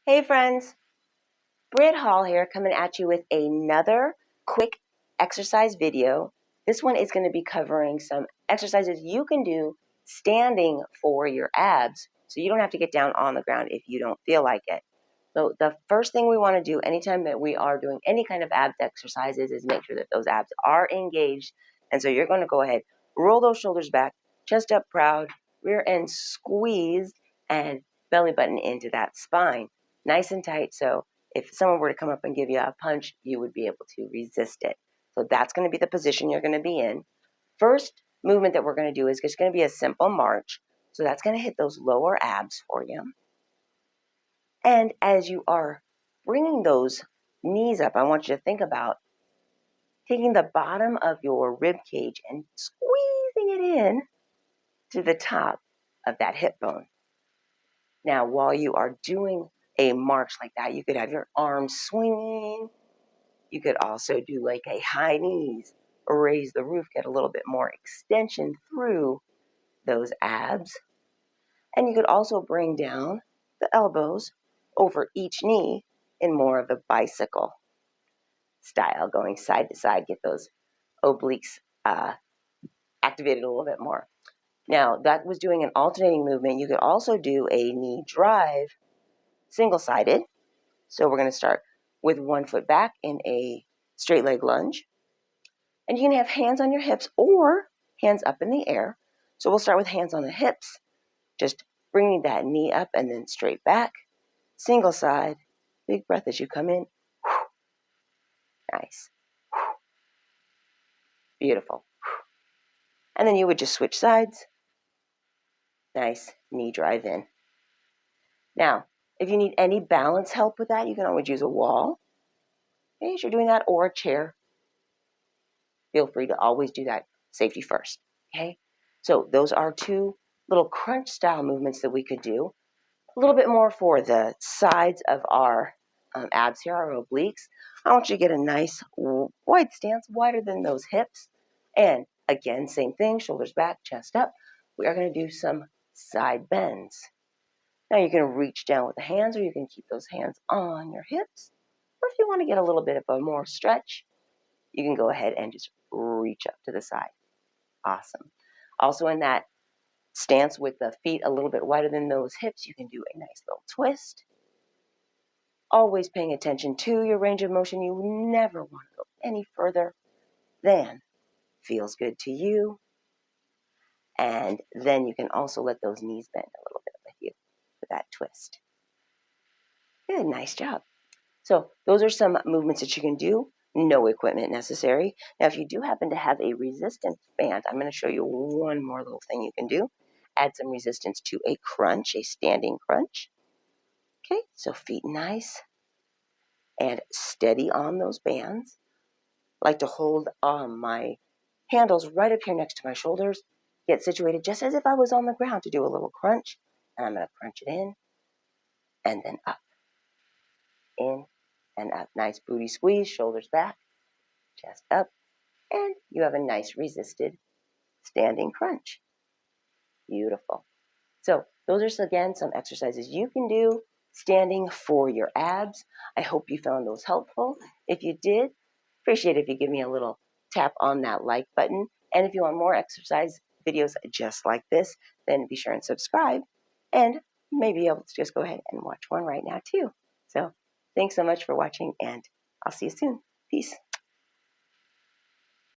Hey friends, Britt Hall here coming at you with another quick exercise video. This one is going to be covering some exercises you can do standing for your abs so you don't have to get down on the ground if you don't feel like it. So the first thing we want to do anytime that we are doing any kind of abs exercises is make sure that those abs are engaged. And so you're going to go ahead, roll those shoulders back, chest up proud, rear end squeezed, and belly button into that spine. Nice and tight, so if someone were to come up and give you a punch, you would be able to resist it. So that's going to be the position you're going to be in. First movement that we're going to do is just going to be a simple march. So that's going to hit those lower abs for you. And as you are bringing those knees up, I want you to think about taking the bottom of your rib cage and squeezing it in to the top of that hip bone. Now, while you are doing a march like that, you could have your arms swinging. You could also do like a high knees, or raise the roof, get a little bit more extension through those abs. And you could also bring down the elbows over each knee in more of a bicycle style, going side to side, get those obliques activated a little bit more. Now, that was doing an alternating movement. You could also do a knee drive, single-sided. So we're going to start with one foot back in a straight leg lunge. And you can have hands on your hips or hands up in the air. So we'll start with hands on the hips, just bringing that knee up and then straight back. Single side, big breath as you come in. Nice. Beautiful. And then you would just switch sides. Nice knee drive in. Now, if you need any balance help with that, you can always use a wall. Okay, as you're doing that, or a chair. Feel free to always do that. Safety first. Okay? So those are two little crunch style movements that we could do. A little bit more for the sides of our abs here, our obliques. I want you to get a nice wide stance, wider than those hips. And again, same thing, shoulders back, chest up. We are going to do some side bends. Now you can reach down with the hands, or you can keep those hands on your hips. Or if you want to get a little bit of a more stretch, you can go ahead and just reach up to the side. Awesome. Also in that stance with the feet a little bit wider than those hips, you can do a nice little twist. Always paying attention to your range of motion. You never want to go any further than feels good to you. And then you can also let those knees bend a little bit with you for that twist. Good, nice job. So those are some movements that you can do. No equipment necessary. Now, if you do happen to have a resistance band, I'm going to show you one more little thing you can do. Add some resistance to a crunch, a standing crunch. Okay, so feet nice and steady on those bands. I like to hold my handles right up here next to my shoulders. Get situated just as if I was on the ground to do a little crunch. And I'm going to crunch it in and then up. In and up. Nice booty squeeze, shoulders back, chest up. And you have a nice resisted standing crunch. Beautiful. So those are, again, some exercises you can do standing for your abs. I hope you found those helpful. If you did, appreciate it if you give me a little tap on that like button. And if you want more exercise videos just like this, then be sure and subscribe. And you may be able to just go ahead and watch one right now too. So thanks so much for watching, and I'll see you soon. Peace.